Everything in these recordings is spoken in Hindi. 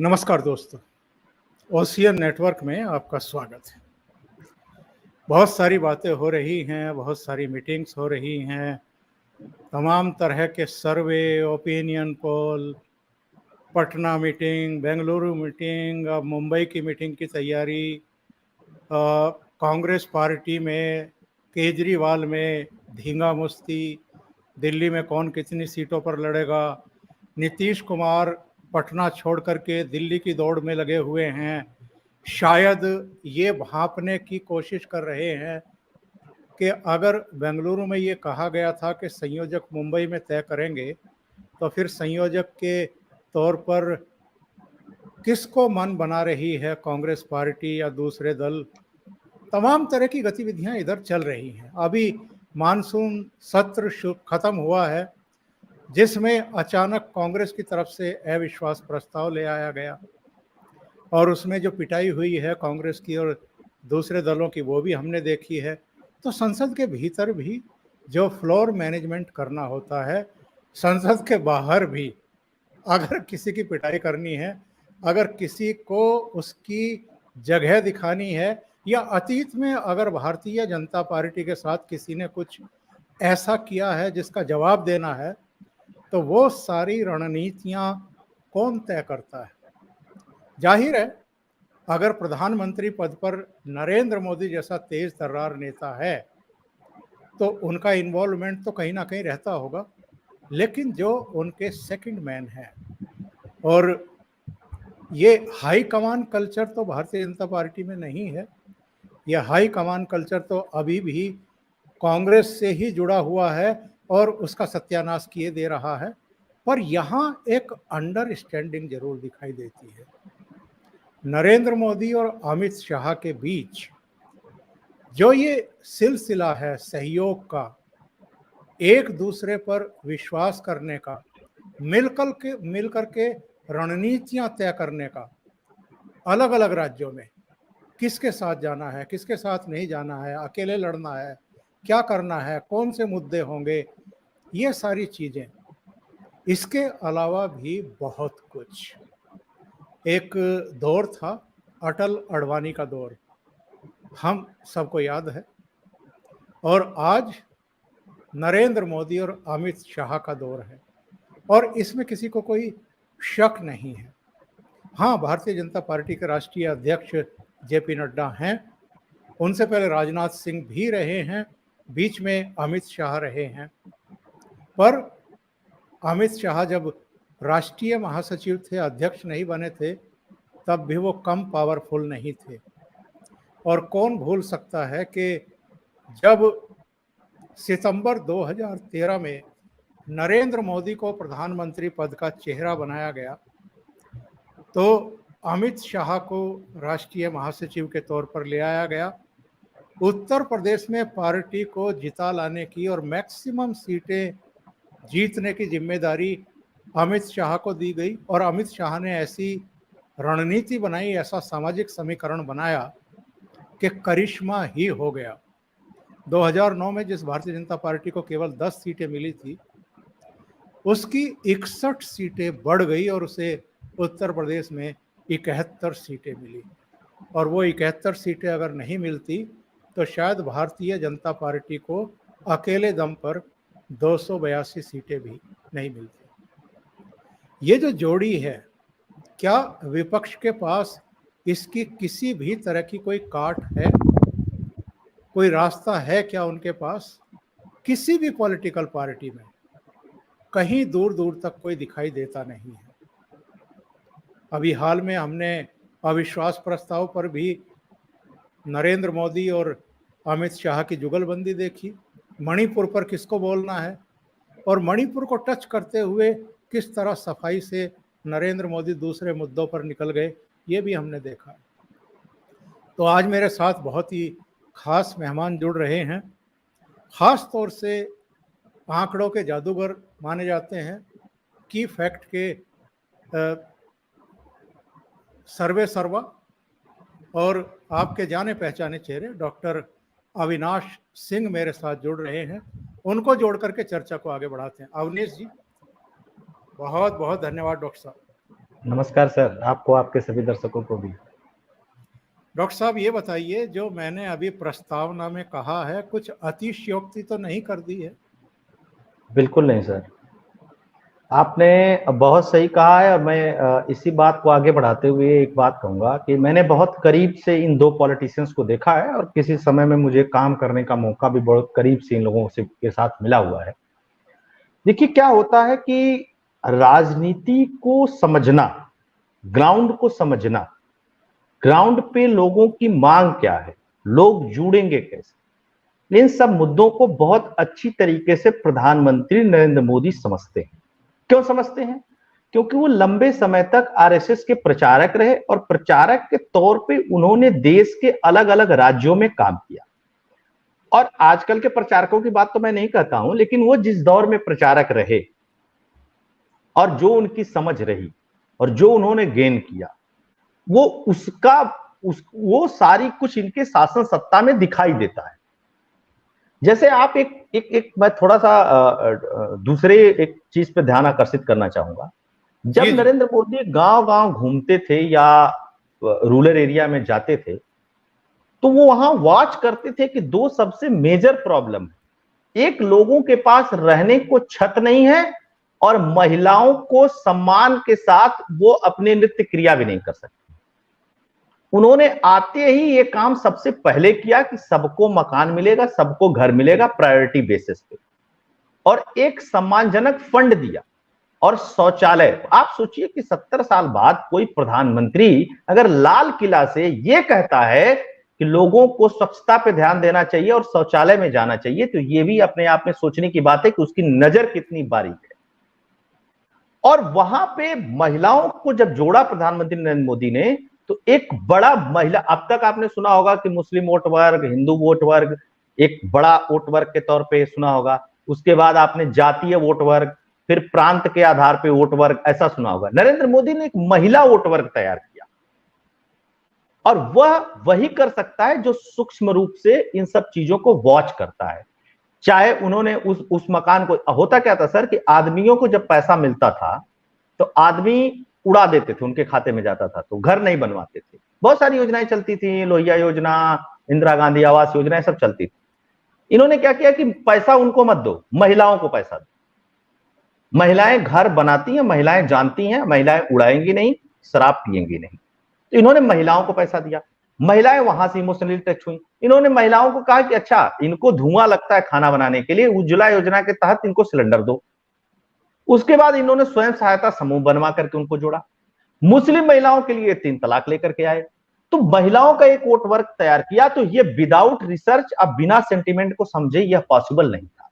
नमस्कार दोस्तों, ओशियन नेटवर्क में आपका स्वागत है। बहुत सारी बातें हो रही हैं, बहुत सारी मीटिंग्स हो रही हैं, तमाम तरह के survey, opinion poll, Patna meeting, Bengaluru meeting, अब मुंबई की मीटिंग की तैयारी, कांग्रेस पार्टी में, केजरीवाल में धींगा मुश्ती, दिल्ली में कौन कितनी सीटों पर लड़ेगा, नीतीश कुमार पटना छोड़ करके दिल्ली की दौड़ में लगे हुए हैं। शायद ये भांपने की कोशिश कर रहे हैं कि अगर बेंगलुरु में ये कहा गया था कि संयोजक मुंबई में तय करेंगे, तो फिर संयोजक के तौर पर किसको मन बना रही है कांग्रेस पार्टी या दूसरे दल। तमाम तरह की गतिविधियां इधर चल रही हैं। अभी मानसून सत्र खत्म हुआ है, जिसमें अचानक कांग्रेस की तरफ से अविश्वास प्रस्ताव ले आया गया और उसमें जो पिटाई हुई है कांग्रेस की और दूसरे दलों की, वो भी हमने देखी है। तो संसद के भीतर भी जो फ्लोर मैनेजमेंट करना होता है, संसद के बाहर भी अगर किसी की पिटाई करनी है, अगर किसी को उसकी जगह दिखानी है, या अतीत में अगर भारतीय जनता पार्टी के साथ किसी ने कुछ ऐसा किया है जिसका जवाब देना है, तो वो सारी रणनीतियां कौन तय करता है। जाहिर है, अगर प्रधानमंत्री पद पर नरेंद्र मोदी जैसा तेज तर्रार नेता है तो उनका इन्वॉल्वमेंट तो कहीं ना कहीं रहता होगा, लेकिन जो उनके सेकंड मैन है, और ये हाई कमान कल्चर तो भारतीय जनता पार्टी में नहीं है। यह हाई कमान कल्चर तो अभी भी कांग्रेस से ही जुड़ा हुआ है और उसका सत्यानाश किए दे रहा है। पर यहाँ एक अंडरस्टैंडिंग जरूर दिखाई देती है। नरेंद्र मोदी और अमित शाह के बीच जो ये सिलसिला है सहयोग का, एक दूसरे पर विश्वास करने का, मिलकर के रणनीतियां तय करने का, अलग अलग राज्यों में किसके साथ जाना है, किसके साथ नहीं जाना है, अकेले लड़ना है, क्या करना है, कौन से मुद्दे होंगे, ये सारी चीजें। इसके अलावा भी बहुत कुछ। एक दौर था अटल अडवाणी का दौर, हम सबको याद है, और आज नरेंद्र मोदी और अमित शाह का दौर है, और इसमें किसी को कोई शक नहीं है। हाँ, भारतीय जनता पार्टी के राष्ट्रीय अध्यक्ष जेपी नड्डा हैं, उनसे पहले राजनाथ सिंह भी रहे हैं, बीच में अमित शाह रहे हैं। पर अमित शाह जब राष्ट्रीय महासचिव थे, अध्यक्ष नहीं बने थे, तब भी वो कम पावरफुल नहीं थे। और कौन भूल सकता है कि जब सितंबर 2013 में नरेंद्र मोदी को प्रधानमंत्री पद का चेहरा बनाया गया, तो अमित शाह को राष्ट्रीय महासचिव के तौर पर ले आया गया। उत्तर प्रदेश में पार्टी को जिता लाने की और मैक्सिमम सीटें जीतने की जिम्मेदारी अमित शाह को दी गई, और अमित शाह ने ऐसी रणनीति बनाई, ऐसा सामाजिक समीकरण बनाया कि करिश्मा ही हो गया। 2009 में जिस भारतीय जनता पार्टी को केवल 10 सीटें मिली थी, उसकी 61 सीटें बढ़ गई और उसे उत्तर प्रदेश में 71 सीटें मिली। और वो 71 सीटें अगर नहीं मिलती तो शायद भारतीय जनता पार्टी को अकेले दम पर 282 सीटें भी नहीं मिलती। ये जो जोड़ी है, क्या विपक्ष के पास इसकी किसी भी तरह की कोई काट है, कोई रास्ता है क्या उनके पास? किसी भी पॉलिटिकल पार्टी में कहीं दूर दूर तक कोई दिखाई देता नहीं है। अभी हाल में हमने अविश्वास प्रस्ताव पर भी नरेंद्र मोदी और अमित शाह की जुगलबंदी देखी। मणिपुर पर किसको बोलना है, और मणिपुर को टच करते हुए किस तरह सफाई से नरेंद्र मोदी दूसरे मुद्दों पर निकल गए, ये भी हमने देखा। तो आज मेरे साथ बहुत ही खास मेहमान जुड़ रहे हैं। खास तौर से आंकड़ों के जादूगर माने जाते हैं, की फैक्ट के सर्वे सर्वा, और आपके जाने पहचाने चेहरे डॉक्टर अविनाश सिंह मेरे साथ जुड़ रहे हैं। उनको जोड़ करके चर्चा को आगे बढ़ाते हैं। अवनीश जी, बहुत बहुत धन्यवाद। डॉक्टर साहब। नमस्कार सर, आपको, आपके सभी दर्शकों को भी। डॉक्टर साहब ये बताइए, जो मैंने अभी प्रस्तावना में कहा है, कुछ अतिशयोक्ति तो नहीं कर दी है? बिल्कुल नहीं सर, आपने बहुत सही कहा है। और मैं इसी बात को आगे बढ़ाते हुए एक बात कहूंगा कि मैंने बहुत करीब से इन दो पॉलिटिशियंस को देखा है और किसी समय में मुझे काम करने का मौका भी बहुत करीब से इन लोगों से के साथ मिला हुआ है। देखिए क्या होता है कि राजनीति को समझना, ग्राउंड को समझना, ग्राउंड पे लोगों की मांग क्या है, लोग जुड़ेंगे कैसे, इन सब मुद्दों को बहुत अच्छी तरीके से प्रधानमंत्री नरेंद्र मोदी समझते हैं। क्यों समझते हैं? क्योंकि वो लंबे समय तक आरएसएस के प्रचारक रहे और प्रचारक के तौर पे उन्होंने देश के अलग अलग राज्यों में काम किया। और आजकल के प्रचारकों की बात तो मैं नहीं कहता हूं, लेकिन वो जिस दौर में प्रचारक रहे और जो उनकी समझ रही और जो उन्होंने गेन किया, वो उसका वो सारी कुछ इनके शासन सत्ता में दिखाई देता है। जैसे आप एक मैं थोड़ा सा दूसरे एक चीज पे ध्यान आकर्षित करना चाहूंगा। जब जी जी। नरेंद्र मोदी गांव गांव घूमते थे या रूरल एरिया में जाते थे, तो वो वहां वॉच करते थे कि दो सबसे मेजर प्रॉब्लम है। एक, लोगों के पास रहने को छत नहीं है, और महिलाओं को सम्मान के साथ वो अपने नृत्य क्रिया भी नहीं कर सकते। उन्होंने आते ही ये काम सबसे पहले किया कि सबको मकान मिलेगा, सबको घर मिलेगा प्रायोरिटी बेसिस पे, और एक सम्मानजनक फंड दिया। और शौचालय, आप सोचिए कि 70 साल बाद कोई प्रधानमंत्री अगर लाल किला से यह कहता है कि लोगों को स्वच्छता पे ध्यान देना चाहिए और शौचालय में जाना चाहिए, तो यह भी अपने आप में सोचने की बात है कि उसकी नजर कितनी बारीक है। और वहां पे महिलाओं को जब जोड़ा प्रधानमंत्री नरेंद्र मोदी ने, तो एक बड़ा महिला, अब तक आपने सुना होगा कि मुस्लिम वोट वर्ग, हिंदू वोट वर्ग एक बड़ा वोट वर्ग के तौर पे सुना होगा। उसके बाद आपने जातीय वोट वर्ग, फिर प्रांत के आधार पे वोट वर्ग, ऐसा सुना होगा। नरेंद्र मोदी ने एक महिला वोट वर्ग तैयार किया, और वह वही कर सकता है जो सूक्ष्म रूप से इन सब चीजों को वॉच करता है। चाहे उन्होंने उस मकान को, होता क्या था सर कि आदमियों को जब पैसा मिलता था तो आदमी उड़ा देते थे, उनके खाते में जाता था, तो घर नहीं बनवाते थे। बहुत सारी योजनाएं चलती थी, लोहिया योजना, इंदिरा गांधी आवास योजना, सब चलती थी। इन्होंने क्या किया कि पैसा उनको मत दो, महिलाओं को पैसा दो। महिलाएं घर बनाती हैं, महिलाएं जानती हैं, महिलाएं उड़ाएंगी नहीं, शराब पिएंगी नहीं, तो इन्होंने महिलाओं को पैसा दिया। महिलाएं वहां से इमोशनली टच हुई। इन्होंने महिलाओं को कहा कि अच्छा, इनको धुआं लगता है खाना बनाने के लिए, उज्ज्वला योजना के तहत इनको सिलेंडर दो। उसके बाद इन्होंने स्वयं सहायता समूह बनवा करके उनको जोड़ा। मुस्लिम महिलाओं के लिए 3 तलाक लेकर के आए। तो महिलाओं का एक वोट वर्क तैयार किया। तो ये विदाउट रिसर्च, अब बिना सेंटिमेंट को समझे, यह पॉसिबल नहीं था।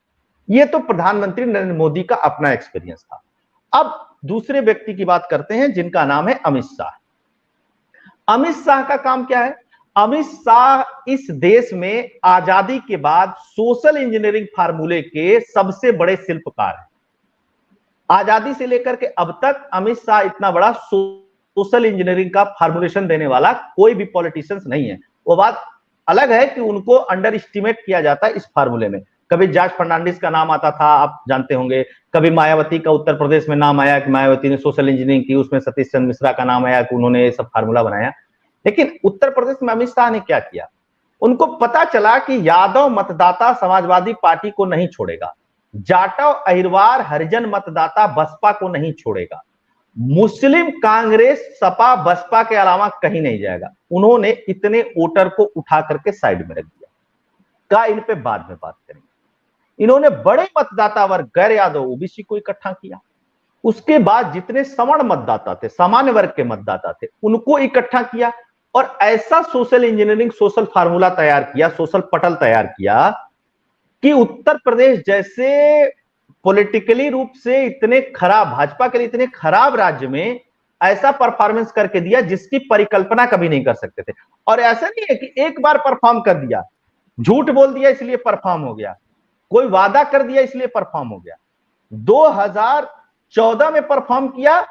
ये तो प्रधानमंत्री नरेंद्र मोदी का अपना एक्सपीरियंस था। अब दूसरे व्यक्ति की बात करते हैं जिनका नाम है अमित शाह। अमित शाह का काम क्या है? अमित शाह इस देश में आजादी के बाद सोशल इंजीनियरिंग फार्मूले के सबसे बड़े शिल्पकार हैं। आजादी से लेकर के अब तक अमित शाह इतना बड़ा सोशल इंजीनियरिंग का फार्मुलेशन देने वाला कोई भी पॉलिटिशियंस नहीं है। वो बात अलग है कि उनको अंडर एस्टिमेट किया जाता है इस फार्मूले में। कभी जॉर्ज फर्नांडिस का नाम आता था, आप जानते होंगे। कभी मायावती का उत्तर प्रदेश में नाम आया कि मायावती ने सोशल इंजीनियरिंग की, उसमें सतीश चंद्र मिश्रा का नाम आया कि उन्होंने ये सब फार्मूला बनाया। लेकिन उत्तर प्रदेश में अमित शाह ने क्या किया? उनको पता चला कि यादव मतदाता समाजवादी पार्टी को नहीं छोड़ेगा, जाटव अहिरवार हरिजन मतदाता बसपा को नहीं छोड़ेगा, मुस्लिम कांग्रेस सपा बसपा के अलावा कहीं नहीं जाएगा। उन्होंने इतने वोटर को उठा करके साइड में रख दिया, कहा इन पे बाद में बात करेंगे। इन्होंने बड़े मतदाता वर्ग गैर यादव ओबीसी को इकट्ठा किया। उसके बाद जितने सवर्ण मतदाता थे, सामान्य वर्ग के मतदाता थे, उनको इकट्ठा किया, और ऐसा सोशल इंजीनियरिंग, सोशल फार्मूला तैयार किया, सोशल पटल तैयार किया कि उत्तर प्रदेश जैसे पॉलिटिकली रूप से इतने खराब, भाजपा के लिए इतने खराब राज्य में ऐसा परफॉर्मेंस करके दिया जिसकी परिकल्पना कभी नहीं कर सकते थे। और ऐसा नहीं है कि एक बार परफॉर्म कर दिया, झूठ बोल दिया इसलिए परफॉर्म हो गया, कोई वादा कर दिया इसलिए परफॉर्म हो गया। 2014 में परफॉर्म किया,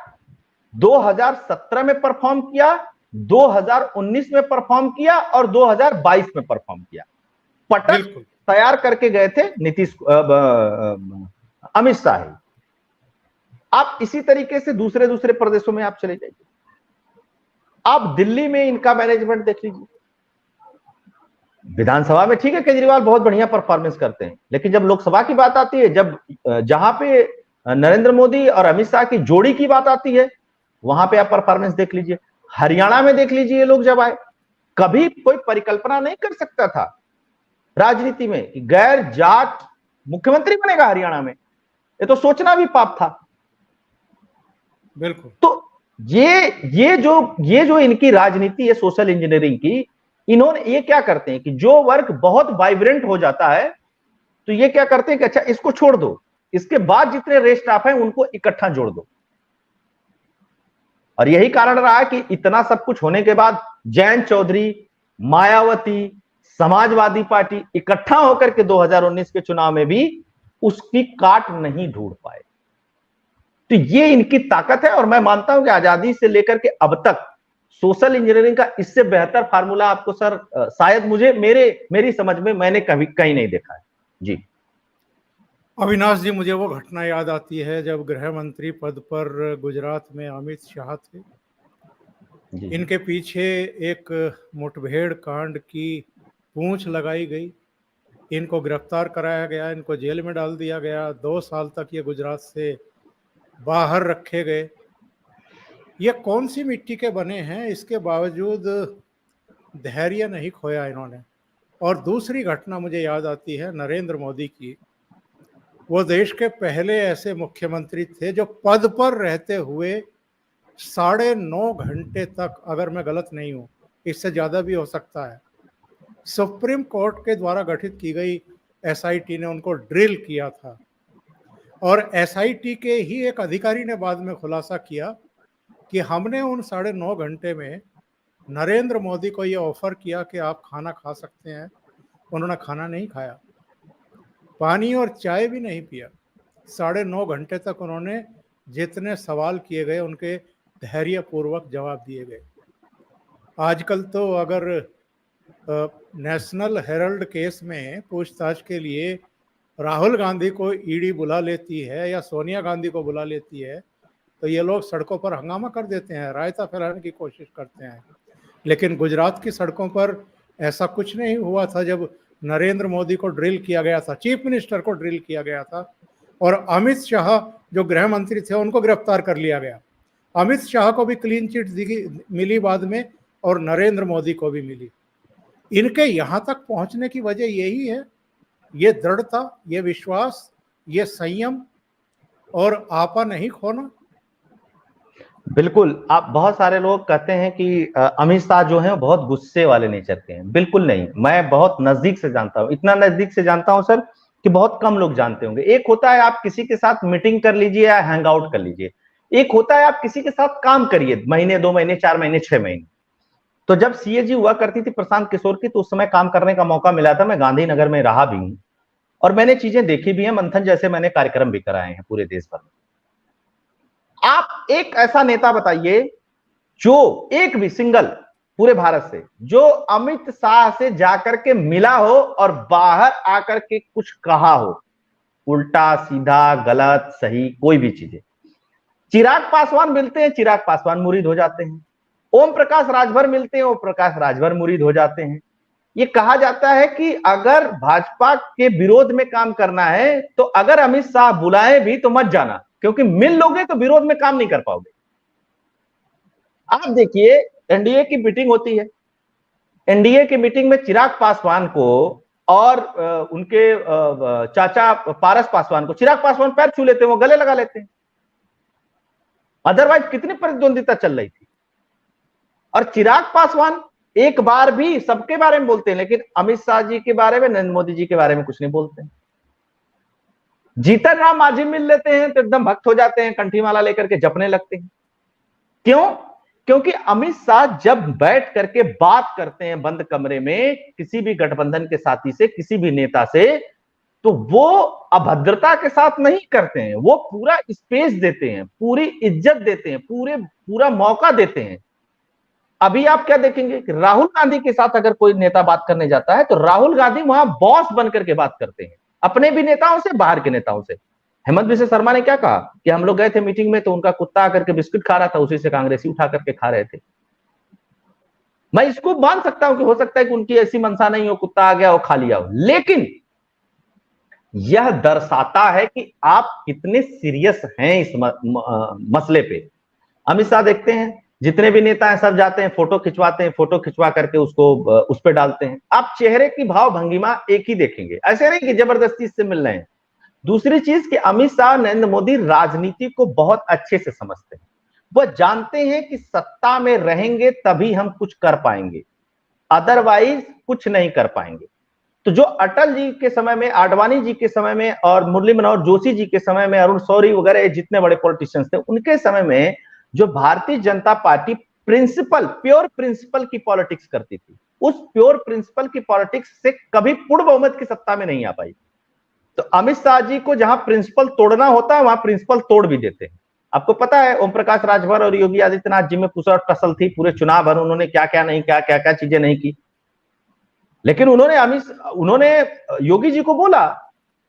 2017 में परफॉर्म किया, 2019 में परफॉर्म किया, और 2022 में परफॉर्म किया। पटल तैयार करके गए थे नीतीश, अमित शाह। आप इसी तरीके से दूसरे दूसरे प्रदेशों में आप चले जाइए, आप दिल्ली में इनका मैनेजमेंट देख लीजिए। विधानसभा में ठीक है केजरीवाल बहुत बढ़िया परफॉर्मेंस करते हैं, लेकिन जब लोकसभा की बात आती है, जब जहां पे नरेंद्र मोदी और अमित शाह की जोड़ी की बात आती है, वहां पे आप परफॉर्मेंस देख लीजिए। हरियाणा में देख लीजिए, ये लोग जब आए, कभी कोई परिकल्पना नहीं कर सकता था राजनीति में कि गैर जाट मुख्यमंत्री बनेगा हरियाणा में, ये तो सोचना भी पाप था। बिल्कुल। तो ये जो इनकी राजनीति है सोशल इंजीनियरिंग की, इन्होंने ये क्या करते हैं कि जो वर्ग बहुत वाइब्रेंट हो जाता है तो ये क्या करते हैं कि अच्छा इसको छोड़ दो, इसके बाद जितने रेस्ट ऑफ हैं उनको इकट्ठा जोड़ दो। और यही कारण रहा है कि इतना सब कुछ होने के बाद जयंत चौधरी, मायावती, समाजवादी पार्टी इकट्ठा होकर के 2019 के चुनाव में भी उसकी काट नहीं ढूंढ पाए। तो ये इनकी ताकत है, और मैं मानता हूं कि आजादी से लेकर के अब तक सोशल इंजीनियरिंग का इससे बेहतर फार्मूला आपको सर शायद मेरी समझ में मैंने कभी कहीं नहीं देखा है। जी अविनाश जी, मुझे वो घटना याद आती है जब गृह मंत्री पद पर गुजरात में अमित शाह थे। इनके पीछे एक मुठभेड़ कांड की पूंछ लगाई गई, इनको गिरफ्तार कराया गया, इनको जेल में डाल दिया गया, 2 साल तक ये गुजरात से बाहर रखे गए। ये कौन सी मिट्टी के बने हैं, इसके बावजूद धैर्य नहीं खोया इन्होंने। और दूसरी घटना मुझे याद आती है नरेंद्र मोदी की। वो देश के पहले ऐसे मुख्यमंत्री थे जो पद पर रहते हुए 9.5 घंटे तक, अगर मैं गलत नहीं हूं, इससे ज्यादा भी हो सकता है, सुप्रीम कोर्ट के द्वारा गठित की गई एसआईटी ने उनको ड्रिल किया था। और एसआईटी के ही एक अधिकारी ने बाद में खुलासा किया कि हमने उन 9.5 घंटे में नरेंद्र मोदी को ये ऑफर किया कि आप खाना खा सकते हैं, उन्होंने खाना नहीं खाया, पानी और चाय भी नहीं पिया। 9.5 घंटे तक उन्होंने जितने सवाल किए गए उनके धैर्यपूर्वक जवाब दिए गए। आजकल तो अगर नेशनल हेरल्ड केस में पूछताछ के लिए राहुल गांधी को ईडी बुला लेती है या सोनिया गांधी को बुला लेती है, तो ये लोग सड़कों पर हंगामा कर देते हैं, रायता फैलाने की कोशिश करते हैं। लेकिन गुजरात की सड़कों पर ऐसा कुछ नहीं हुआ था जब नरेंद्र मोदी को ड्रिल किया गया था, चीफ मिनिस्टर को ड्रिल किया गया था, और अमित शाह जो गृह मंत्री थे उनको गिरफ्तार कर लिया गया। अमित शाह को भी क्लीन चिट मिली बाद में, और नरेंद्र मोदी को भी मिली। इनके यहाँ तक पहुंचने की वजह यही है, ये दृढ़ता, ये विश्वास, ये संयम और आपा नहीं खोना। बिल्कुल। आप बहुत सारे लोग कहते हैं कि अमित शाह जो है बहुत गुस्से वाले नेचर के हैं। बिल्कुल नहीं, मैं बहुत नजदीक से जानता हूं, इतना नजदीक से जानता हूं सर कि बहुत कम लोग जानते होंगे। एक होता है आप किसी के साथ मीटिंग कर लीजिए या हैंग आउट कर लीजिए, एक होता है आप किसी के साथ काम करिए महीने, 2 महीने, 4 महीने, 6 महीने। तो जब सीएजी हुआ करती थी प्रशांत किशोर की, तो उस समय काम करने का मौका मिला था। मैं गांधीनगर में रहा भी हूं और मैंने चीजें देखी भी हैं, मंथन जैसे मैंने कार्यक्रम भी कराए हैं पूरे देश भर में। आप एक ऐसा नेता बताइए जो एक भी सिंगल पूरे भारत से जो अमित शाह से जाकर के मिला हो और बाहर आकर के कुछ कहा हो, उल्टा सीधा गलत सही कोई भी चीजें। चिराग पासवान मिलते हैं, चिराग पासवान मुरीद हो जाते हैं। ओम प्रकाश राजभर मिलते हैं, ओम प्रकाश राजभर मुरीद हो जाते हैं। ये कहा जाता है कि अगर भाजपा के विरोध में काम करना है तो अगर अमित शाह बुलाए भी तो मत जाना, क्योंकि मिल लोगे तो विरोध में काम नहीं कर पाओगे। आप देखिए एनडीए की मीटिंग होती है, एनडीए की मीटिंग में चिराग पासवान को और उनके चाचा पारस पासवान को, चिराग पासवान पैर छू लेते हैं, वो गले लगा लेते हैं। अदरवाइज कितनी प्रतिद्वंदिता चल रही थी। और चिराग पासवान एक बार भी सबके बारे में बोलते हैं, लेकिन अमित शाह जी के बारे में, नरेंद्र मोदी जी के बारे में कुछ नहीं बोलते हैं। जीतन राम मांझी मिल लेते हैं तो एकदम भक्त हो जाते हैं, कंठी माला लेकर के जपने लगते हैं। क्यों? क्योंकि अमित शाह जब बैठ करके बात करते हैं बंद कमरे में किसी भी गठबंधन के साथी से, किसी भी नेता से, तो वो अभद्रता के साथ नहीं करते हैं, वो पूरा स्पेस देते हैं, पूरी इज्जत देते हैं, पूरा मौका देते हैं। अभी आप क्या देखेंगे कि राहुल गांधी के साथ अगर कोई नेता बात करने जाता है तो राहुल गांधी वहां बॉस बनकर के बात करते हैं, अपने भी नेताओं से, बाहर के नेताओं से। हेमंत बिस्वा शर्मा ने क्या कहा कि हम लोग गए थे मीटिंग में तो उनका कुत्ता आकर के बिस्किट खा रहा था, उसी से कांग्रेसी उठा करके खा रहे थे। मैं इसको मान सकता हूं कि हो सकता है कि उनकी ऐसी मंशा नहीं हो, कुत्ता आ गया और खा लिया हो, लेकिन यह दर्शाता है कि आप कितने सीरियस हैं इस मसले पे। अमित शाह देखते हैं जितने भी नेता हैं सब जाते हैं फोटो खिंचवाते हैं, फोटो खिंचवा करके उसको उस पर डालते हैं। आप चेहरे की भाव भंगिमा एक ही देखेंगे, ऐसे नहीं कि जबरदस्ती इससे मिल रहे हैं। दूसरी चीज कि अमित शाह नरेंद्र मोदी राजनीति को बहुत अच्छे से समझते हैं। वह जानते हैं कि सत्ता में रहेंगे तभी हम कुछ कर पाएंगे, अदरवाइज कुछ नहीं कर पाएंगे। तो जो अटल जी के समय में, आडवाणी जी के समय में और मुरली मनोहर जोशी जी के समय में, अरुण शौरी वगैरह जितने बड़े पॉलिटिशियंस थे, उनके समय में जो Bharatiya Janata party principal, pure principal की पॉलिटिक्स करती थी, उस प्योर प्रिंसिपल की पॉलिटिक्स से कभी पूर्ण बहुमत की सत्ता में नहीं आ पाई। तो अमित शाह जी को जहां प्रिंसिपल तोड़ना होता है वहां प्रिंसिपल तोड़ भी देते हैं। आपको पता है ओम प्रकाश राजभर और योगी आदित्यनाथ जी में पूरा टसल थी, पूरे चुनाव भर उन्होंने क्या क्या नहीं, क्या क्या चीजें नहीं की, लेकिन उन्होंने योगी जी को बोला,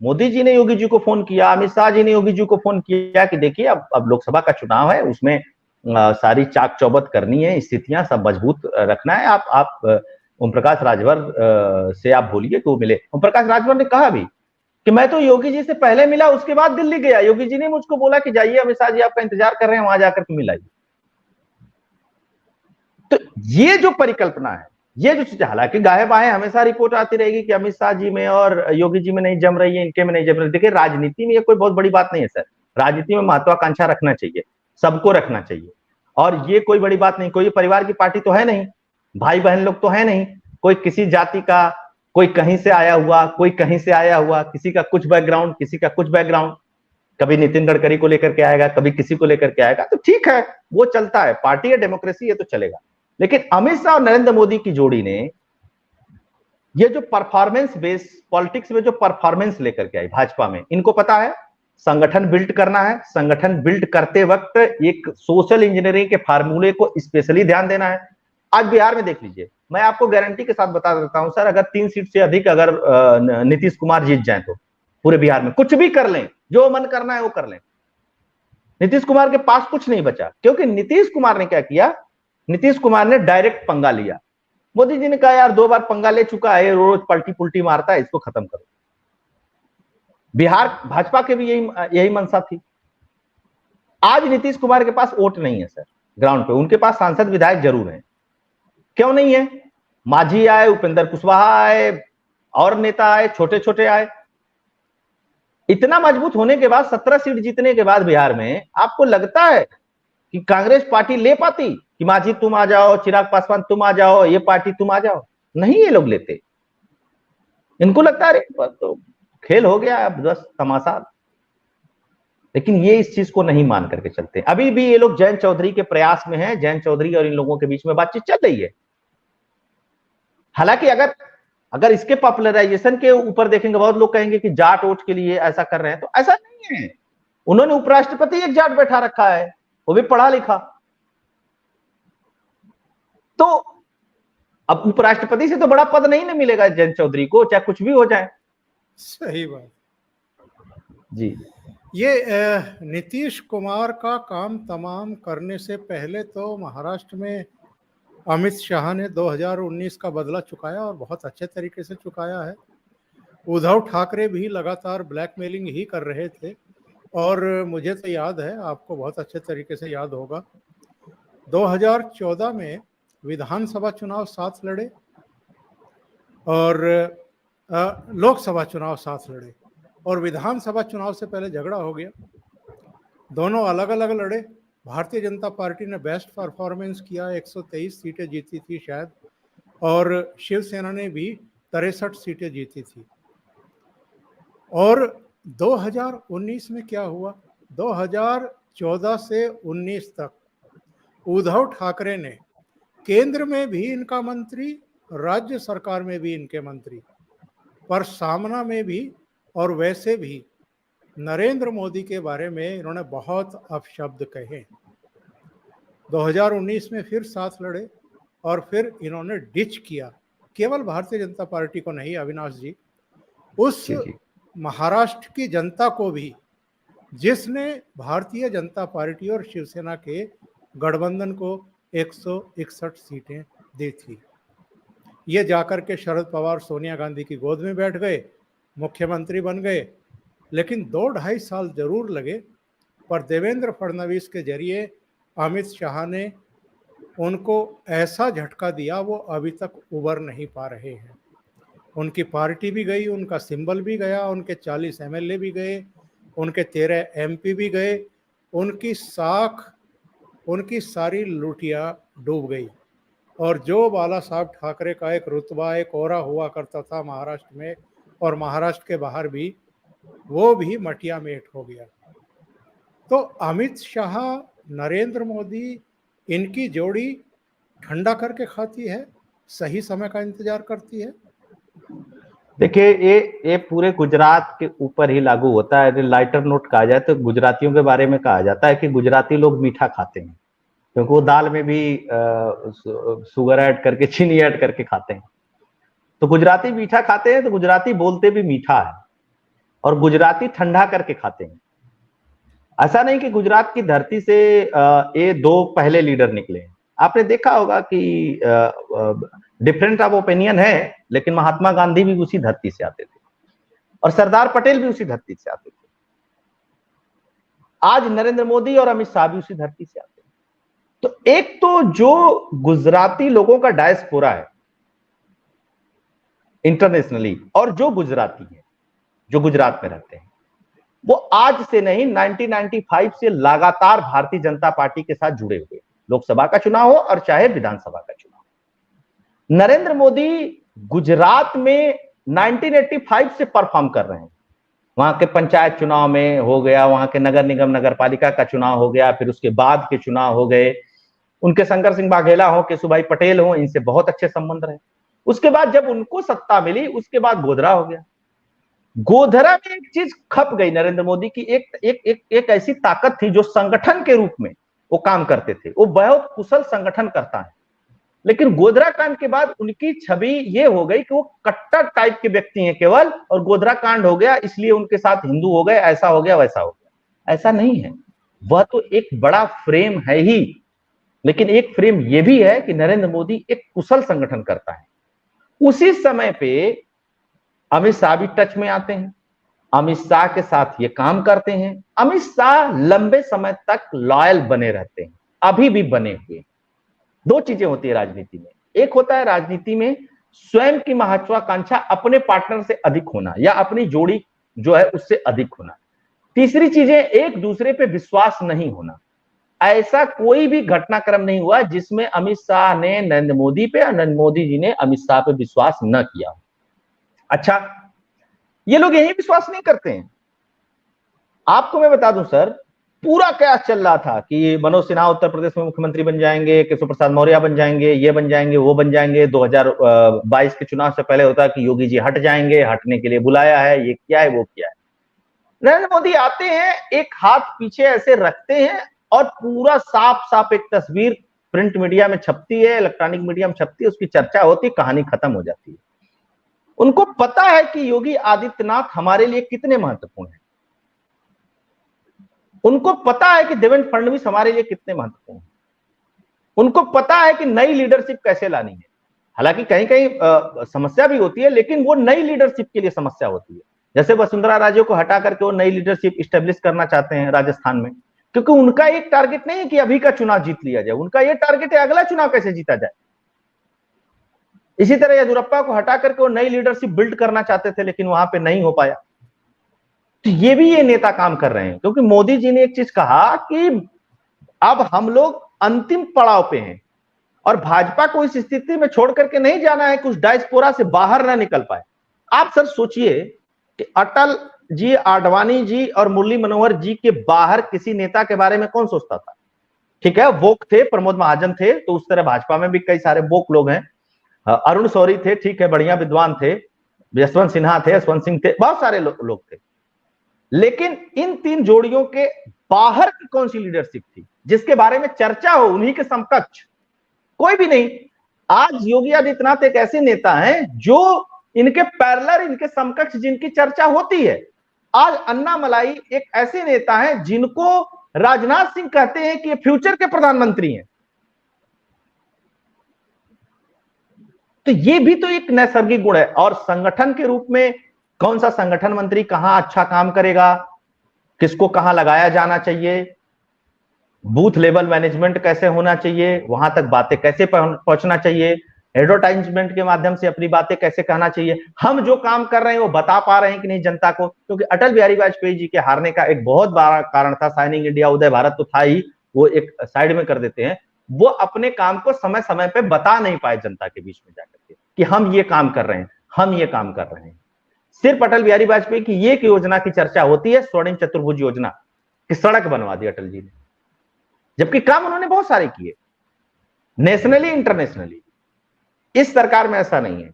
मोदी जी ने योगी जी को फोन किया, अमित शाह जी ने योगी जी को फोन किया कि देखिए अब लोकसभा का चुनाव है, उसमें सारी चाक चौबंद करनी है, स्थितियां सब मजबूत रखना है, आप ओम प्रकाश राजभर से आप बोलिए तो मिले। ओम प्रकाश राजभर ने कहा भी कि मैं तो योगी जी से पहले मिला, उसके बाद दिल्ली गया, योगी जी ने मुझको बोला कि जाइए अमित शाह जी आपका इंतजार कर रहे हैं, वहां जाकर के मिलाइए। तो ये जो परिकल्पना है, ये जो चीज, हालांकि गाहे बाहे हमेशा रिपोर्ट आती रहेगी कि अमित शाह जी में और योगी जी में नहीं जम रही है, इनके में नहीं जम रही है। देखिए राजनीति में ये कोई बहुत बड़ी बात नहीं है सर, राजनीति में महत्वाकांक्षा रखना चाहिए, सबको रखना चाहिए, और ये कोई बड़ी बात नहीं। कोई परिवार की पार्टी तो है नहीं, भाई बहन लोग तो है नहीं, कोई किसी जाति का, कोई कहीं से आया हुआ, कोई कहीं से आया हुआ, किसी का कुछ बैकग्राउंड, किसी का कुछ बैकग्राउंड, कभी नितिन गडकरी को लेकर के आएगा, कभी किसी को लेकर के आएगा, तो ठीक है, वो चलता है, पार्टी है, डेमोक्रेसी है, तो चलेगा। लेकिन अमित शाह और नरेंद्र मोदी की जोड़ी ने ये जो परफॉर्मेंस बेस्ड पॉलिटिक्स में जो परफॉर्मेंस लेकर के आई भाजपा में, इनको पता है संगठन बिल्ड करना है, संगठन बिल्ड करते वक्त एक सोशल इंजीनियरिंग के फार्मूले को स्पेशली ध्यान देना है। आज बिहार में देख लीजिए, मैं आपको गारंटी के साथ बता देता हूं सर, अगर 3 सीट से अधिक अगर नीतीश कुमार जीत जाए तो पूरे बिहार में कुछ भी कर लें, जो मन करना है वो कर लें, नीतीश कुमार के पास कुछ नहीं बचा। क्योंकि नीतीश कुमार ने क्या किया, नीतीश कुमार ने डायरेक्ट पंगा लिया। मोदी जी ने कहा यार 2 बार पंगा ले चुका है, रोज पलटी पुलटी मारता है, इसको खत्म करो। बिहार भाजपा के भी यही मंशा थी। आज नीतीश कुमार के पास वोट नहीं है सर ग्राउंड पे, उनके पास सांसद विधायक जरूर हैं। क्यों नहीं है? मांझी आए, उपेंद्र कुशवाहा आए, और नेता आए, छोटे छोटे आए। इतना मजबूत होने के बाद, 17 सीट जीतने के बाद बिहार में, आपको लगता है कि कांग्रेस पार्टी ले पाती कि मांझी तुम आ जाओ, चिराग पासवान तुम आ जाओ, ये पार्टी तुम आ जाओ? नहीं, ये लोग लेते। इनको लगता है तो खेल हो गया, अब बस तमाशा। लेकिन ये इस चीज को नहीं मान करके चलते। अभी भी ये लोग जयंत चौधरी के प्रयास में हैं, जयंत चौधरी और इन लोगों के बीच में बातचीत चल रही है। हालांकि अगर इसके पॉपुलराइजेशन के ऊपर देखेंगे, बहुत लोग कहेंगे कि जाट वोट के लिए ऐसा कर रहे हैं, तो ऐसा नहीं है। उन्होंने उपराष्ट्रपति एक जाट बैठा रखा है, वो भी पढ़ा लिखा। तो अब उपराष्ट्रपति से तो बड़ा पद नहीं ना मिलेगा जयंत चौधरी को, चाहे कुछ भी हो जाए। सही बात जी। ये नीतीश कुमार का काम तमाम करने से पहले तो महाराष्ट्र में अमित शाह ने 2019 का बदला चुकाया, और बहुत अच्छे तरीके से चुकाया है। उद्धव ठाकरे भी लगातार ब्लैकमेलिंग ही कर रहे थे, और मुझे तो याद है, आपको बहुत अच्छे तरीके से याद होगा, 2014 में विधानसभा चुनाव साथ लड़े और लोकसभा चुनाव साथ लड़े, और विधानसभा चुनाव से पहले झगड़ा हो गया, दोनों अलग अलग लड़े। भारतीय जनता पार्टी ने बेस्ट परफॉर्मेंस किया, 123 सीटें जीती थी शायद, और शिवसेना ने भी 63 सीटें जीती थी। और 2019 में क्या हुआ, 2014 से 19 तक उद्धव ठाकरे ने केंद्र में भी इनका मंत्री, राज्य सरकार में भी इनके मंत्री, पर सामना में भी और वैसे भी नरेंद्र मोदी के बारे में इन्होंने बहुत अपशब्द कहे। 2019 में फिर साथ लड़े और फिर इन्होंने डिच किया, केवल भारतीय जनता पार्टी को नहीं, अविनाश जी, उस महाराष्ट्र की जनता को भी जिसने भारतीय जनता पार्टी और शिवसेना के गठबंधन को 161 सीटें दी थी। ये जाकर के शरद पवार सोनिया गांधी की गोद में बैठ गए, मुख्यमंत्री बन गए। लेकिन 2-2.5 साल जरूर लगे, पर देवेंद्र फडणवीस के जरिए अमित शाह ने उनको ऐसा झटका दिया, वो अभी तक उबर नहीं पा रहे हैं। उनकी पार्टी भी गई, उनका सिंबल भी गया, उनके 40 एमएलए भी गए, उनके 13 एमपी भी गए, उनकी साख, उनकी सारी लुटिया डूब गई। और जो बाला साहब ठाकरे का एक रुतबा, एक ओरा हुआ करता था महाराष्ट्र में और महाराष्ट्र के बाहर भी, वो भी मटिया मेट हो गया। तो अमित शाह, नरेंद्र मोदी, इनकी जोड़ी ठंडा करके खाती है, सही समय का इंतजार करती है। देखिए, ये पूरे गुजरात के ऊपर ही लागू होता है। लाइटर नोट कहा जाए तो गुजरातियों के बारे में कहा जाता है कि गुजराती लोग मीठा खाते हैं, क्योंकि वो दाल में भी शुगर ऐड करके, चीनी ऐड करके खाते हैं। तो गुजराती मीठा खाते हैं, तो गुजराती बोलते भी मीठा है, और गुजराती ठंडा करके खाते हैं। ऐसा नहीं कि गुजरात की धरती से ये दो पहले लीडर निकले। आपने देखा होगा कि डिफरेंट ऑफ ओपिनियन है, लेकिन महात्मा गांधी भी उसी धरती से आते थे और सरदार पटेल भी उसी धरती से आते थे। आज नरेंद्र मोदी और अमित शाह भी उसी धरती से आते हैं। तो एक तो जो गुजराती लोगों का डायस्पोरा है इंटरनेशनली, और जो गुजराती है, जो गुजरात में रहते हैं, वो आज से नहीं 1995 से लगातार भारतीय जनता पार्टी के साथ जुड़े हुए, लोकसभा का चुनाव हो और चाहे विधानसभा का चुनाव। नरेंद्र मोदी गुजरात में 1985 से परफॉर्म कर रहे हैं। वहां के पंचायत चुनाव में हो गया, वहां के नगर निगम नगर पालिका का चुनाव हो गया, फिर उसके बाद के चुनाव हो गए। उनके शंकर सिंह वाघेला हो, केशुभाई पटेल हो, इनसे बहुत अच्छे संबंध रहे। उसके बाद जब उनको सत्ता मिली, उसके बाद गोधरा हो गया। गोधरा में एक चीज खप गई नरेंद्र मोदी की, एक ऐसी ताकत थी जो संगठन के रूप में वो काम करते थे। वो बहुत कुशल संगठन करता है, लेकिन गोधरा कांड के बाद उनकी छवि ये हो गई कि वो कट्टर टाइप के व्यक्ति हैं केवल, और गोधरा कांड हो गया इसलिए उनके साथ हिंदू हो गए, ऐसा हो गया वैसा हो गया। ऐसा नहीं है, वह तो एक बड़ा फ्रेम है ही, लेकिन एक फ्रेम ये भी है कि नरेंद्र मोदी एक कुशल संगठन करता है। उसी समय पे अमित शाह भी टच में आते हैं, अमित शाह के साथ ये काम करते हैं। अमित शाह लंबे समय तक लॉयल बने रहते हैं, अभी भी बने हुए। दो चीजें होती है राजनीति में, एक होता है राजनीति में स्वयं की महत्वाकांक्षा अपने पार्टनर से अधिक होना, या अपनी जोड़ी जो है उससे अधिक होना। तीसरी चीजें एक दूसरे पे विश्वास नहीं होना। ऐसा कोई भी घटनाक्रम नहीं हुआ जिसमें अमित शाह ने नरेंद्र मोदी पे और नरेंद्र मोदी जी ने अमित शाह पे विश्वास न किया। अच्छा, ये लोग यही विश्वास नहीं करते हैं। आपको मैं बता दूं सर, पूरा क्या चल रहा था कि मनोज सिन्हा उत्तर प्रदेश में मुख्यमंत्री बन जाएंगे, केशव प्रसाद मौर्य बन जाएंगे, ये बन जाएंगे, वो बन जाएंगे। 2022 के चुनाव से पहले होता कि योगी जी हट जाएंगे, हटने के लिए बुलाया है, ये क्या है वो क्या है। नरेंद्र मोदी आते हैं, एक हाथ पीछे ऐसे रखते हैं और पूरा साफ साफ एक तस्वीर प्रिंट मीडिया में छपती है, इलेक्ट्रॉनिक मीडिया में छपती है, उसकी चर्चा होती है, कहानी खत्म हो जाती है। उनको पता है कि योगी आदित्यनाथ हमारे लिए कितने महत्वपूर्ण हैं। उनको पता है कि देवेंद्र फडणवीस हमारे लिए कितने महत्वपूर्ण हैं। उनको पता है कि नई लीडरशिप कैसे लानी है। हालांकि कहीं कहीं समस्या भी होती है, लेकिन वो नई लीडरशिप के लिए समस्या होती है। जैसे वसुंधरा राजे को हटा करके वो नई लीडरशिप स्टेब्लिश करना चाहते हैं राजस्थान में, क्योंकि उनका एक टारगेट नहीं है कि अभी का चुनाव जीत लिया जाए, उनका ये टारगेट है अगला चुनाव कैसे जीता जाए। इसी तरह येदियुरप्पा को हटा करके वो नई लीडरशिप बिल्ड करना चाहते थे, लेकिन वहां पे नहीं हो पाया। तो ये भी ये नेता काम कर रहे हैं, क्योंकि मोदी जी ने एक चीज कहा कि अब हम लोग अंतिम पड़ाव पे हैं और भाजपा को इस स्थिति में छोड़ करके नहीं जाना है, कुछ डायस्पोरा से बाहर ना निकल पाए। आप सर सोचिए कि अटल जी, आडवाणी जी और मुरली मनोहर जी के बाहर किसी नेता के बारे में कौन सोचता था। ठीक है, वोक थे, प्रमोद महाजन थे, तो उस तरह भाजपा में भी कई सारे वोक लोग हैं। अरुण शौरी थे, ठीक है, बढ़िया विद्वान थे, यशवंत सिन्हा थे, यशवंत सिंह थे, बहुत सारे लोग थे। लेकिन इन तीन जोड़ियों के बाहर की कौन सी लीडरशिप थी जिसके बारे में चर्चा हो, उन्हीं के समकक्ष कोई भी नहीं। आज योगी आदित्यनाथ एक ऐसे नेता हैं जो इनके पैरेलल, इनके समकक्ष जिनकी चर्चा होती है, आज अन्नामलाई एक ऐसे नेता हैं जिनको राजनाथ सिंह कहते हैं कि ये फ्यूचर के प्रधानमंत्री हैं। तो ये भी तो एक नैसर्गिक गुण है। और संगठन के रूप में कौन सा संगठन मंत्री कहां अच्छा काम करेगा, किसको कहां लगाया जाना चाहिए, बूथ लेवल मैनेजमेंट कैसे होना चाहिए, वहां तक बातें कैसे पहुंचना चाहिए, एडवर्टाइजमेंट के माध्यम से अपनी बातें कैसे कहना चाहिए, हम जो काम कर रहे हैं वो बता पा रहे हैं कि नहीं जनता को। क्योंकि अटल बिहारी वाजपेयी जी के हारने का एक बहुत बड़ा कारण था, साइनिंग इंडिया उदय भारत तो था ही, वो एक साइड में कर देते हैं, वो अपने काम को समय समय पे बता नहीं पाए जनता के बीच में जाकर के कि हम ये काम कर रहे हैं, हम ये काम कर रहे हैं। सिर्फ अटल बिहारी वाजपेयी की एक योजना की चर्चा होती है, स्वर्णिम चतुर्भुज योजना की सड़क बनवा दी अटल जी ने, जबकि काम उन्होंने बहुत सारे किए नेशनली इंटरनेशनली। इस सरकार में ऐसा नहीं है,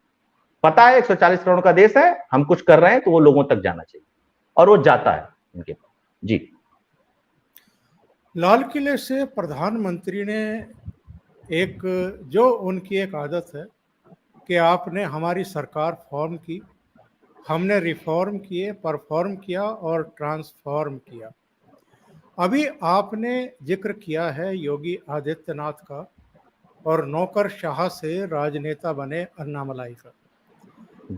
पता है 140 करोड़ का देश है, हम कुछ कर रहे हैं तो वो लोगों तक जाना चाहिए, और वो जाता है उनके पास। जी, लाल किले से प्रधानमंत्री ने एक जो उनकी एक आदत है कि आपने हमारी सरकार फॉर्म की, हमने रिफॉर्म किए, परफॉर्म किया और ट्रांसफॉर्म किया। अभी आपने जिक्र किया है योगी आदित्यनाथ का, और नौकरशाह से राजनेता बने अन्नामलाई का।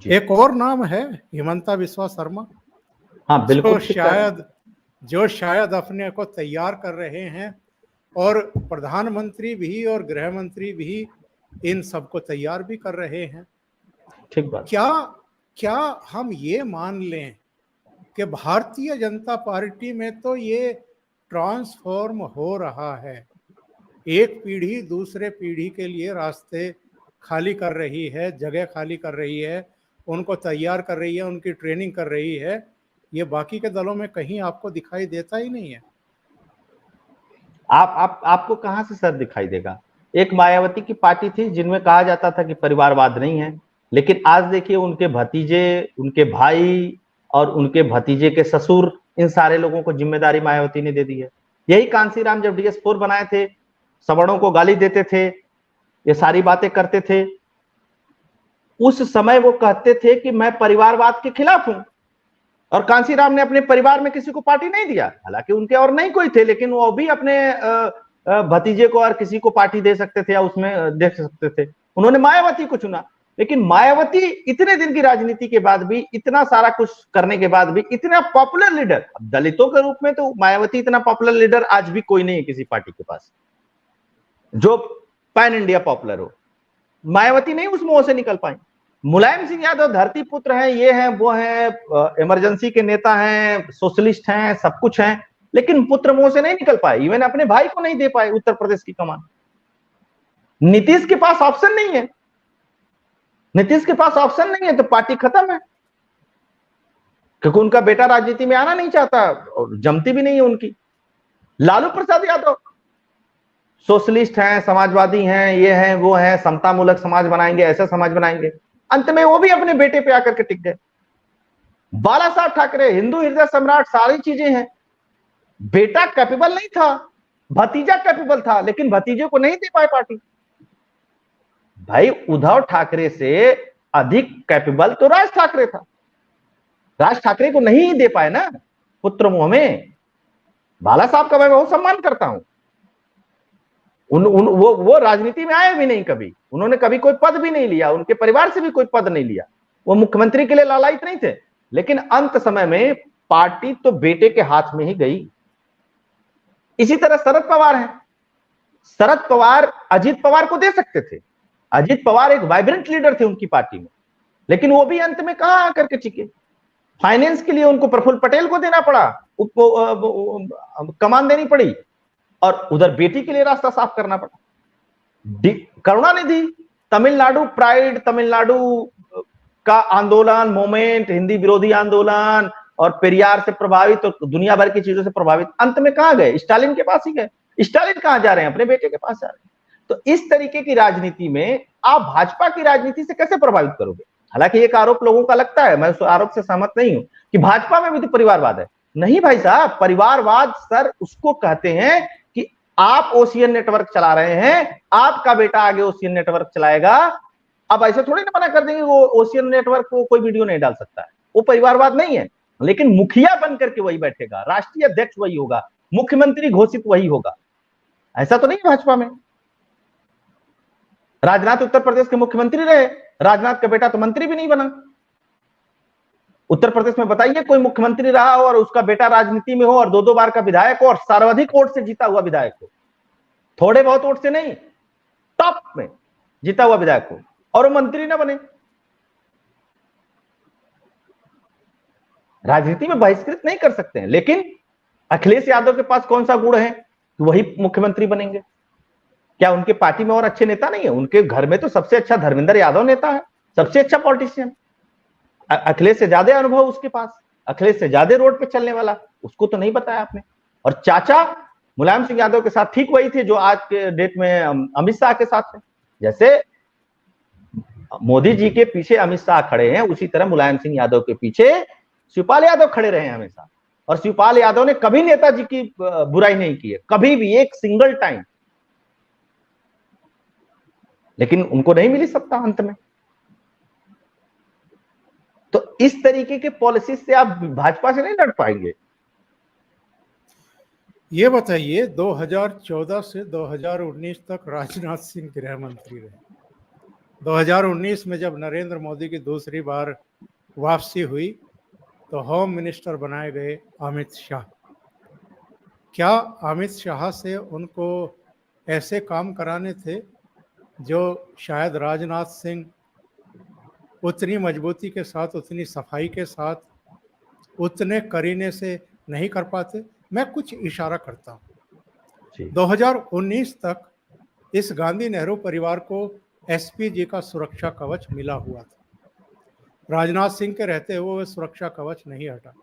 एक और नाम है हिमंता बिस्वा शर्मा। हाँ बिल्कुल, जो शायद अपने को तैयार कर रहे हैं, और प्रधानमंत्री भी और गृह मंत्री भी इन सबको तैयार भी कर रहे हैं। ठीक बात। क्या हम ये मान लें कि भारतीय जनता पार्टी में तो ये ट्रांसफॉर्म हो रहा है, एक पीढ़ी दूसरे पीढ़ी के लिए रास्ते खाली कर रही है, जगह खाली कर रही है, उनको तैयार कर रही है, उनकी ट्रेनिंग कर रही है, ये बाकी के दलों में कहीं आपको दिखाई देता ही नहीं है। आपको कहां से सर दिखाई देगा? एक मायावती की पार्टी थी जिनमें कहा जाता था कि परिवारवाद नहीं है, लेकिन आज देखिए उनके भतीजे, उनके भाई और उनके भतीजे के ससुर, इन सारे लोगों को जिम्मेदारी मायावती ने दे दी है। यही कांसीराम जब DS4 बनाए थे, सवर्णों को गाली देते थे, ये सारी बातें करते थे, उस समय वो कहते थे कि मैं परिवारवाद के खिलाफ हूं। और कांसीराम ने अपने परिवार में किसी को पार्टी नहीं दिया, हालांकि उनके और नहीं कोई थे, लेकिन वो भी अपने भतीजे को और किसी को पार्टी दे सकते थे या उसमें देख सकते थे। उन्होंने मायावती को चुना। लेकिन मायावती इतने दिन की राजनीति के बाद भी, इतना सारा कुछ करने के बाद भी, इतना पॉपुलर लीडर, दलितों के रूप में तो मायावती इतना पॉपुलर लीडर आज भी कोई नहीं है किसी पार्टी के पास जो पैन इंडिया पॉपुलर हो। मायावती नहीं उस मुंह से निकल पाई। मुलायम सिंह यादव धरती पुत्र हैं, ये हैं वो हैं, इमरजेंसी के नेता हैं, सोशलिस्ट हैं, सब कुछ हैं, लेकिन पुत्र मुंह से नहीं निकल पाए। इवन अपने भाई को नहीं दे पाए उत्तर प्रदेश की कमान। नीतीश के पास ऑप्शन नहीं है, नीतीश के पास ऑप्शन नहीं है तो पार्टी खत्म है, क्योंकि उनका बेटा राजनीति में आना नहीं चाहता और जमती भी नहीं है उनकी। लालू प्रसाद यादव सोशलिस्ट हैं, समाजवादी हैं, ये हैं वो हैं, समता मूलक समाज बनाएंगे, ऐसा समाज बनाएंगे, अंत में वो भी अपने बेटे पे आकर के टिक गए। बाला साहब ठाकरे हिंदू हृदय सम्राट, सारी चीजें हैं, बेटा कैपेबल नहीं था, भतीजा कैपेबल था, लेकिन भतीजे को नहीं दे पाए पार्टी। भाई उद्धव ठाकरे से अधिक कैपेबल तो राज ठाकरे था, राज ठाकरे को नहीं दे पाए ना पुत्र मुंह में। बाला साहब का मैं बहुत सम्मान करता हूं, वो राजनीति में आए भी नहीं कभी, उन्होंने कभी कोई पद भी नहीं लिया, उनके परिवार से भी कोई पद नहीं लिया, वो मुख्यमंत्री के लिए लालायित नहीं थे, लेकिन अंत समय में पार्टी तो बेटे के हाथ में ही गई। इसी तरह शरद पवार हैं, शरद पवार अजीत पवार को दे सकते थे, अजीत पवार एक वाइब्रेंट लीडर थे उनकी पार्टी में, लेकिन वो भी अंत में कहां आकर के टिके। फाइनेंस के लिए उनको प्रफुल्ल पटेल को देना पड़ा, कमान देनी पड़ी, और उधर बेटी के लिए रास्ता साफ करना पड़ा। करुणानिधि, तमिलनाडु प्राइड, तमिलनाडु का आंदोलन, मोमेंट, हिंदी विरोधी आंदोलन और पेरियार से प्रभावित और दुनिया भर की चीजों से प्रभावित, अंत में कहां गए? स्टालिन के पास ही गए। स्टालिन कहां जा रहे हैं? अपने बेटे के पास जा रहे हैं। तो इस तरीके की राजनीति में आप भाजपा की राजनीति से कैसे प्रभावित करोगे? हालांकि एक आरोप लोगों का लगता है, मैं उस आरोप से सहमत नहीं हूं कि भाजपा में भी तो परिवारवाद है। नहीं भाई साहब, परिवारवाद सर उसको कहते हैं कि आप ओसीएन नेटवर्क चला रहे हैं, आपका बेटा आगे ओसीएन नेटवर्क चलाएगा। अब ऐसे थोड़ी ना मना कर देंगे वो ओसीएन नेटवर्क को कोई वीडियो नहीं डाल सकता है, वो परिवारवाद नहीं है। लेकिन मुखिया बनकर के वही बैठेगा, राष्ट्रीय अध्यक्ष वही होगा, मुख्यमंत्री घोषित वही होगा। ऐसा तो नहीं भाजपा में। राजनाथ उत्तर प्रदेश के मुख्यमंत्री रहे, राजनाथ का बेटा तो मंत्री भी नहीं बना। उत्तर प्रदेश में बताइए कोई मुख्यमंत्री रहा हो और उसका बेटा राजनीति में हो और 2-2 बार का विधायक हो और सर्वाधिक वोट से जीता हुआ विधायक हो, थोड़े बहुत वोट से नहीं, टॉप में जीता हुआ विधायक हो और वो मंत्री ना बने। राजनीति में बहिष्कृत नहीं कर सकते हैं, लेकिन अखिलेश यादव के पास कौन सा गुण है कि वही मुख्यमंत्री बनेंगे? क्या उनके पार्टी में और अच्छे नेता नहीं है? उनके घर में तो सबसे अच्छा धर्मेंद्र यादव नेता है, सबसे अच्छा पॉलिटिशियन। अखिलेश से ज्यादा अनुभव उसके पास, अखिलेश से ज्यादा रोड पे चलने वाला, उसको तो नहीं बताया आपने। और चाचा मुलायम सिंह यादव के साथ ठीक वही थे जो आज के डेट में अमित शाह के साथ है। जैसे मोदी जी के पीछे अमित शाह खड़े हैं, उसी तरह मुलायम सिंह यादव के पीछे शिवपाल यादव खड़े रहे हैं हमेशा। और शिवपाल यादव ने कभी नेताजी की बुराई नहीं की है, कभी भी, एक सिंगल टाइम। लेकिन उनको नहीं मिली सत्ता अंत में। तो इस तरीके के पॉलिसी से आप भाजपा से नहीं लड़ पाएंगे। ये बताइए, 2014 से 2019 तक राजनाथ सिंह गृह मंत्री रहे। 2019 में जब नरेंद्र मोदी की दूसरी बार वापसी हुई तो होम मिनिस्टर बनाए गए अमित शाह। क्या अमित शाह से उनको ऐसे काम कराने थे जो शायद राजनाथ सिंह उतनी मजबूती के साथ, उतनी सफाई के साथ, उतने करीने से नहीं कर पाते? मैं कुछ इशारा करता हूँ। 2019 तक इस गांधी नेहरू परिवार को एसपीजी का सुरक्षा कवच मिला हुआ था। राजनाथ सिंह के रहते हुए सुरक्षा कवच नहीं हटा।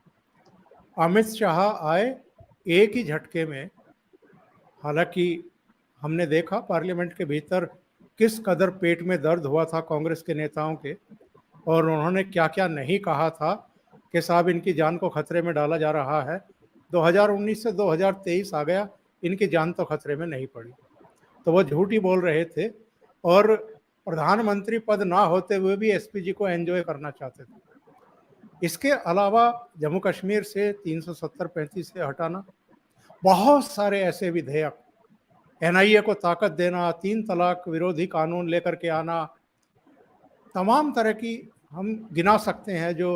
अमित शाह आए एक ही झटके में। हालांकि हमने देखा पार्लियामेंट के भीतर किस कदर पेट में दर्द हुआ था कांग्रेस के नेताओं के, और उन्होंने क्या क्या नहीं कहा था कि साहब इनकी जान को खतरे में डाला जा रहा है। 2019 से 2023 आ गया, इनकी जान तो खतरे में नहीं पड़ी। तो वो झूठ ही बोल रहे थे और प्रधानमंत्री पद ना होते हुए भी एसपीजी को एंजॉय करना चाहते थे। इसके अलावा जम्मू कश्मीर से 370-35 से हटाना, बहुत सारे ऐसे विधेयक, एनआईए को ताकत देना, 3 तलाक विरोधी कानून लेकर के आना, तमाम तरह की हम गिना सकते हैं जो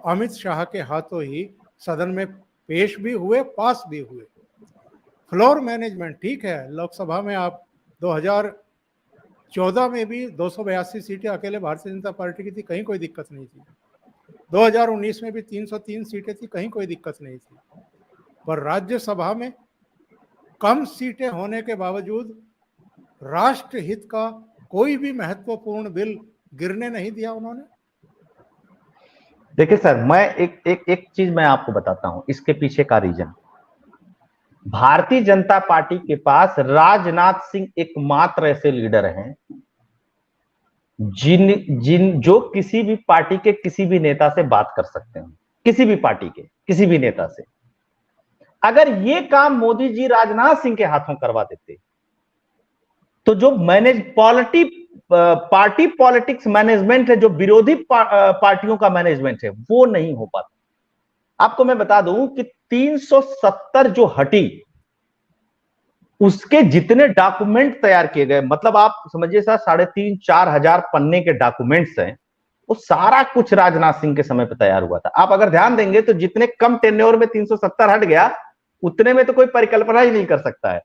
अमित शाह के हाथों ही सदन में पेश भी हुए, पास भी हुए। फ्लोर मैनेजमेंट ठीक है, लोकसभा में आप 2014 में भी 282 सीटें अकेले भारतीय जनता पार्टी की थी, कहीं कोई दिक्कत नहीं थी। 2019 में भी 303 सीटें थी, कहीं कोई दिक्कत नहीं थी। पर राज्यसभा में कम सीटें होने के बावजूद राष्ट्रहित का कोई भी महत्वपूर्ण बिल गिरने नहीं दिया उन्होंने। देखिए सर, मैं एक चीज मैं आपको बताता हूं इसके पीछे का रीजन। भारतीय जनता पार्टी के पास राजनाथ सिंह एकमात्र ऐसे लीडर हैं जो किसी भी पार्टी के किसी भी नेता से बात कर सकते हैं, किसी भी पार्टी के किसी भी नेता से। अगर ये काम मोदी जी राजनाथ सिंह के हाथों करवा देते तो जो पार्टी पॉलिटिक्स मैनेजमेंट है, जो विरोधी पार्टियों का मैनेजमेंट है, वो नहीं हो पाता। आपको मैं बता दूं कि 370 जो हटी, उसके जितने डॉक्यूमेंट तैयार किए गए, मतलब आप समझिए सर 3,500-4 हजार पन्ने के डॉक्यूमेंट्स हैं, वो सारा कुछ राजनाथ सिंह के समय पर तैयार हुआ था। आप अगर ध्यान देंगे तो जितने कम टेन्योर में 370 हट गया, उतने में तो कोई परिकल्पना ही नहीं कर सकता है,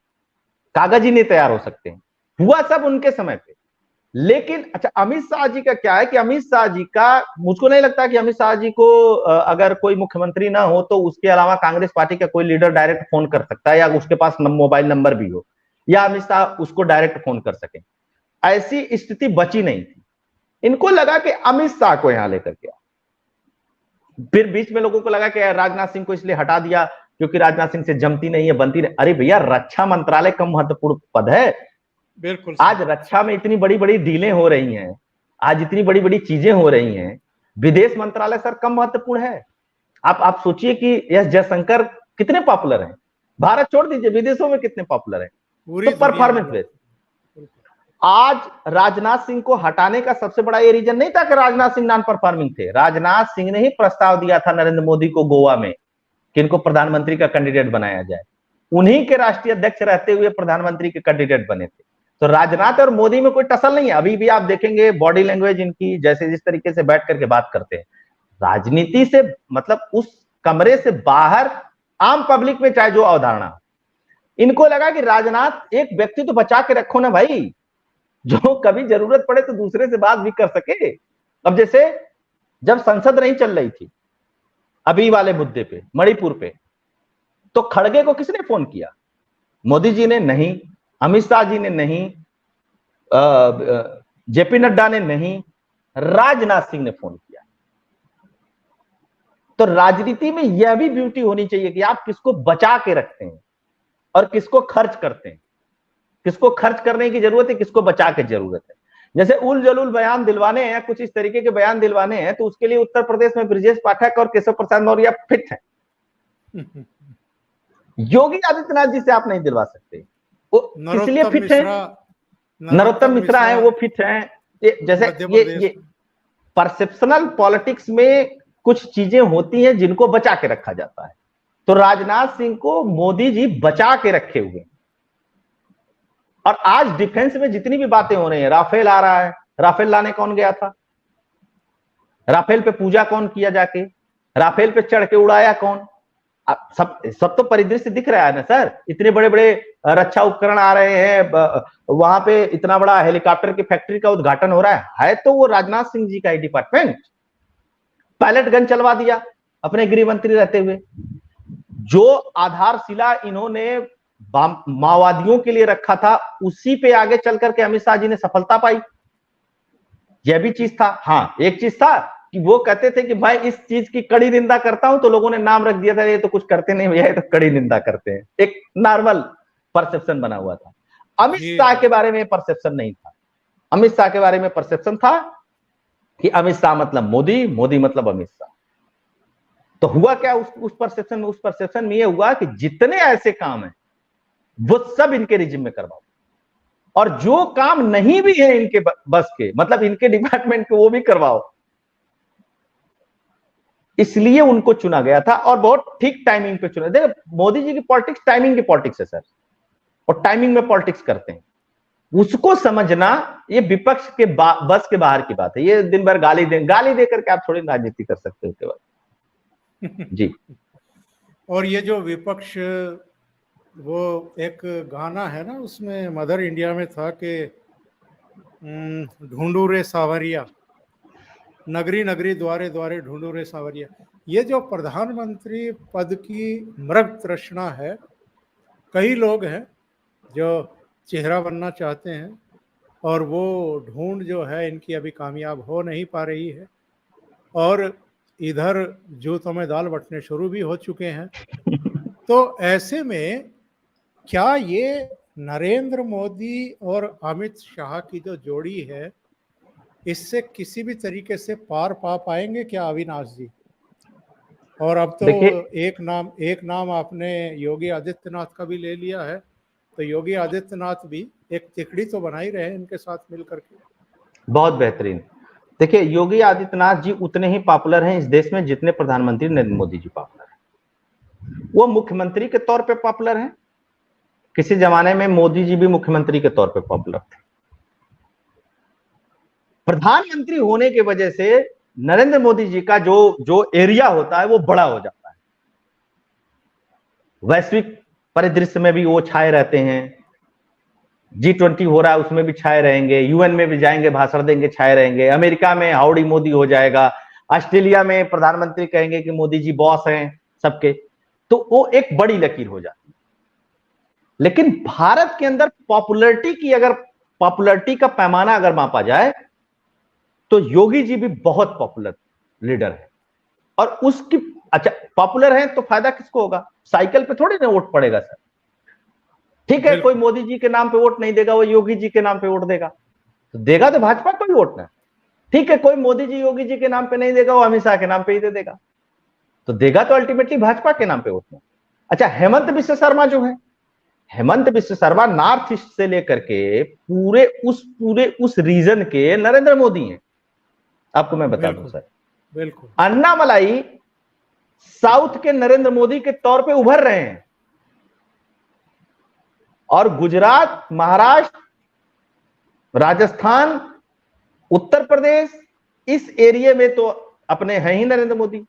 कागज ही नहीं तैयार हो सकते हैं। हुआ सब उनके समय पे। लेकिन अच्छा, अमित शाह जी का क्या है कि अमित शाह जी का, मुझको नहीं लगता कि अमित शाह जी को अगर कोई मुख्यमंत्री ना हो तो उसके अलावा कांग्रेस पार्टी का कोई लीडर डायरेक्ट फोन कर सकता है, या उसके पास मोबाइल नंबर भी हो, या अमित शाह उसको डायरेक्ट फोन कर सके। ऐसी स्थिति बची नहीं थी। इनको लगा कि अमित शाह को यहां लेकर के, फिर बीच में लोगों को लगा कि राजनाथ सिंह को इसलिए हटा दिया क्योंकि राजनाथ सिंह से जमती नहीं है, बनती नहीं। अरे भैया, रक्षा मंत्रालय कम महत्वपूर्ण पद है? बिल्कुल। आज रक्षा में इतनी बड़ी बड़ी डीलें हो रही हैं, आज इतनी बड़ी बड़ी चीजें हो रही हैं, विदेश मंत्रालय सर कम महत्वपूर्ण है? आप सोचिए कि एस जयशंकर कितने पॉपुलर हैं, भारत छोड़ दीजिए विदेशों में कितने पॉपुलर हैं, तो परफॉर्मेंस बेस्ड। आज राजनाथ सिंह को हटाने का सबसे बड़ा ये रीजन नहीं था कि राजनाथ सिंह नॉन परफॉर्मिंग थे। राजनाथ सिंह ने ही प्रस्ताव दिया था नरेंद्र मोदी को गोवा में कि इनको प्रधानमंत्री का कैंडिडेट बनाया जाए। उन्हीं के राष्ट्रीय अध्यक्ष रहते हुए प्रधानमंत्री के कैंडिडेट बने थे। तो राजनाथ और मोदी में कोई टसल नहीं है। अभी भी आप देखेंगे बॉडी लैंग्वेज इनकी, जैसे जिस तरीके से बैठ करके बात करते हैं, राजनीति से मतलब उस कमरे से बाहर आम पब्लिक में चाहे जो अवधारणा, इनको लगा कि राजनाथ एक व्यक्ति तो बचा के रखो ना भाई, जो कभी जरूरत पड़े तो दूसरे से बात भी कर सके। अब जैसे जब संसद नहीं चल रही थी अभी वाले मुद्दे पे, मणिपुर पे, तो खड़गे को किसने फोन किया? मोदी जी ने नहीं, अमित शाह जी ने नहीं, जेपी नड्डा ने नहीं, राजनाथ सिंह ने फोन किया। तो राजनीति में यह भी ब्यूटी होनी चाहिए कि आप किसको बचा के रखते हैं और किसको खर्च करते हैं। किसको खर्च करने की जरूरत है, किसको बचा के जरूरत है। जैसे उल जलूल बयान दिलवाने हैं, कुछ इस तरीके के बयान दिलवाने हैं, तो उसके लिए उत्तर प्रदेश में ब्रजेश पाठक और केशव प्रसाद मौर्य फिट है। योगी आदित्यनाथ जी से आप नहीं दिलवा सकते। वो इसलिए फिट है, नरोत्तम मिश्रा है, वो फिट है। जैसे ये परसेप्शनल पॉलिटिक्स में कुछ चीजें होती हैं जिनको बचा के रखा जाता है। तो राजनाथ सिंह को मोदी जी बचा के रखे हुए। और आज डिफेंस में जितनी भी बातें हो रही हैं, राफेल आ रहा है, राफेल लाने कौन गया था? राफेल पे पूजा कौन किया जाके? राफेल पे चढ़ के उड़ाया कौन? सब तो परिदृश्य दिख रहा है ना सर। इतने बड़े बड़े रक्षा उपकरण आ रहे हैं, वहां पे इतना बड़ा हेलीकॉप्टर की फैक्ट्री का उद्घाटन हो रहा है तो वो राजनाथ सिंह जी का ही डिपार्टमेंट। पायलट गन चलवा दिया अपने गृह मंत्री रहते हुए। जो आधारशिला इन्होंने माओवादियों के लिए रखा था, उसी पे आगे चल करके अमित शाह जी ने सफलता पाई। यह भी चीज था। हाँ, एक चीज था कि वो कहते थे कि भाई इस चीज की कड़ी निंदा करता हूं, तो लोगों ने नाम रख दिया था, ये तो कुछ करते नहीं भैया, ये तो कड़ी निंदा करते हैं। एक नॉर्मल परसेप्शन बना हुआ था। अमित शाह के बारे में परसेप्शन नहीं था। अमित शाह के बारे में परसेप्शन था कि अमित शाह मतलब मोदी, मोदी मतलब अमित शाह। तो हुआ क्या उस परसेप्शन में ये हुआ कि जितने ऐसे काम है वो सब इनके रिजिम में करवाओ, और जो काम नहीं भी है इनके बस के, मतलब इनके डिपार्टमेंट के, वो भी करवाओ। इसलिए उनको चुना गया था और बहुत ठीक टाइमिंग पे चुना। देखो मोदी जी की पॉलिटिक्स टाइमिंग की पॉलिटिक्स है सर, और टाइमिंग में पॉलिटिक्स करते हैं। उसको समझना ये विपक्ष के बस के बाहर की बात है। ये दिन भर गाली दे करके आप थोड़ी राजनीति कर सकते हो केवल। जी। और ये जो विपक्ष, वो एक गाना है ना, उसमें मदर इंडिया में था कि ढूंढू रे सावरिया, नगरी नगरी द्वारे द्वारे ढूंढू रे सावरिया। ये जो प्रधानमंत्री पद की मृग तृष्णा है, कई लोग हैं जो चेहरा बनना चाहते हैं और वो ढूंढ जो है इनकी अभी कामयाब हो नहीं पा रही है, और इधर जूतों में दाल बटने शुरू भी हो चुके हैं। तो ऐसे में क्या ये नरेंद्र मोदी और अमित शाह की जो जोड़ी है, इससे किसी भी तरीके से पार पा पाएंगे क्या अविनाश जी? और अब तो एक नाम आपने योगी आदित्यनाथ का भी ले लिया है, तो योगी आदित्यनाथ भी एक तिकड़ी तो बना ही रहे हैं इनके साथ मिलकर के। बहुत बेहतरीन। देखिए योगी आदित्यनाथ जी उतने ही पॉपुलर हैं इस देश में जितने प्रधानमंत्री नरेंद्र मोदी जी पॉपुलर हैं। वो मुख्यमंत्री के तौर पे पॉपुलर हैं। किसी जमाने में मोदी जी भी मुख्यमंत्री के तौर पे पॉपुलर थे। प्रधानमंत्री होने की वजह से नरेंद्र मोदी जी का जो एरिया होता है वो बड़ा हो जाता है। वैश्विक परिदृश्य में भी वो छाए रहते हैं। G20 हो रहा है उसमें भी छाए रहेंगे, यूएन में भी जाएंगे, भाषण देंगे, छाए रहेंगे। अमेरिका में हाउडी मोदी हो जाएगा, ऑस्ट्रेलिया में प्रधानमंत्री कहेंगे कि मोदी जी बॉस हैं सबके, तो वो एक बड़ी लकीर हो जाती है। लेकिन भारत के अंदर पॉपुलैरिटी का पैमाना अगर मापा जाए तो योगी जी भी बहुत पॉपुलर लीडर है। और उसकी अच्छा पॉपुलर है तो फायदा किसको होगा? साइकिल पे थोड़ी ना वोट पड़ेगा सर। ठीक है, कोई मोदी जी के नाम पे वोट नहीं देगा, वो योगी जी के नाम पे वोट देगा, तो देगा तो भाजपा को ही वोट ना। ठीक है, कोई मोदी जी योगी जी के नाम पे नहीं देगा, वो अमित शाह के नाम पे ही दे देगा, तो देगा तो अल्टीमेटली भाजपा के नाम पे वोट ना। अच्छा, हेमंत बिश्व शर्मा जो है, हेमंत बिस्व शर्मा नॉर्थ ईस्ट से लेकर के पूरे उस रीजन के नरेंद्र मोदी हैं, आपको मैं बता दूं सर। बिल्कुल। अन्नामलाई साउथ के नरेंद्र मोदी के तौर पे उभर रहे हैं, और गुजरात, महाराष्ट्र, राजस्थान, उत्तर प्रदेश, इस एरिया में तो अपने हैं ही नरेंद्र मोदी।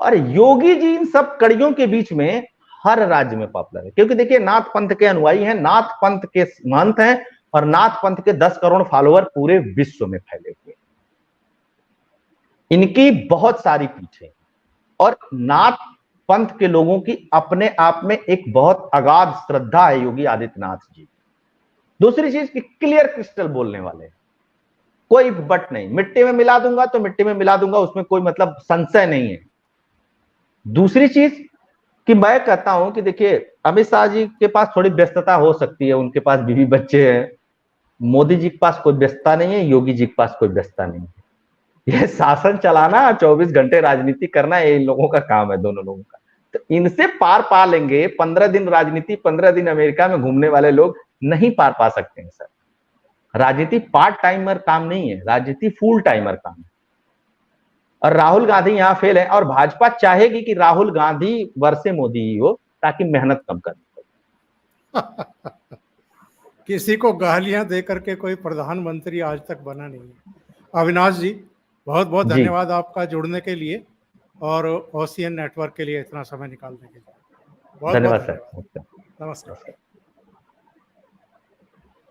और योगी जी इन सब कड़ियों के बीच में हर राज्य में पॉपुलर है, क्योंकि देखिए नाथ पंथ के अनुयायी हैं, नाथ पंथ के महंत हैं, और नाथ पंथ के 10 करोड़ फॉलोअर पूरे विश्व में फैले हुए। इनकी बहुत सारी पीठ है, और नाथ पंथ के लोगों की अपने आप में एक बहुत अगाध श्रद्धा है योगी आदित्यनाथ जी। दूसरी चीज कि क्लियर क्रिस्टल बोलने वाले, कोई बट नहीं, मिट्टी में मिला दूंगा तो मिट्टी में मिला दूंगा, उसमें कोई मतलब संशय नहीं है। दूसरी चीज कि मैं कहता हूं कि देखिए अमित शाह जी के पास थोड़ी व्यस्तता हो सकती है, उनके पास बीवी बच्चे हैं, मोदी जी के पास कोई व्यस्तता नहीं है, योगी जी के पास कोई व्यस्तता नहीं है। यह शासन चलाना, 24 घंटे राजनीति करना, ये इन लोगों का काम है, दोनों लोगों का। तो इनसे पार पा लेंगे। 15 दिन राजनीति, 15 दिन अमेरिका में घूमने वाले लोग नहीं पार पा सकते हैं सर। राजनीति पार्ट टाइमर काम नहीं है, राजनीति फुल टाइमर काम है। और राहुल गांधी यहां फेल है, और भाजपा चाहेगी कि राहुल गांधी वर्से मोदी ही हो, ताकि मेहनत कम करनी पड़े। किसी को गालियां दे करके कोई प्रधानमंत्री आज तक बना नहीं है। अविनाश जी, बहुत बहुत धन्यवाद आपका जुड़ने के लिए और ओशियन नेटवर्क के लिए इतना समय निकालने के लिए। बहुत धन्यवाद बहुत सर। नमस्कार।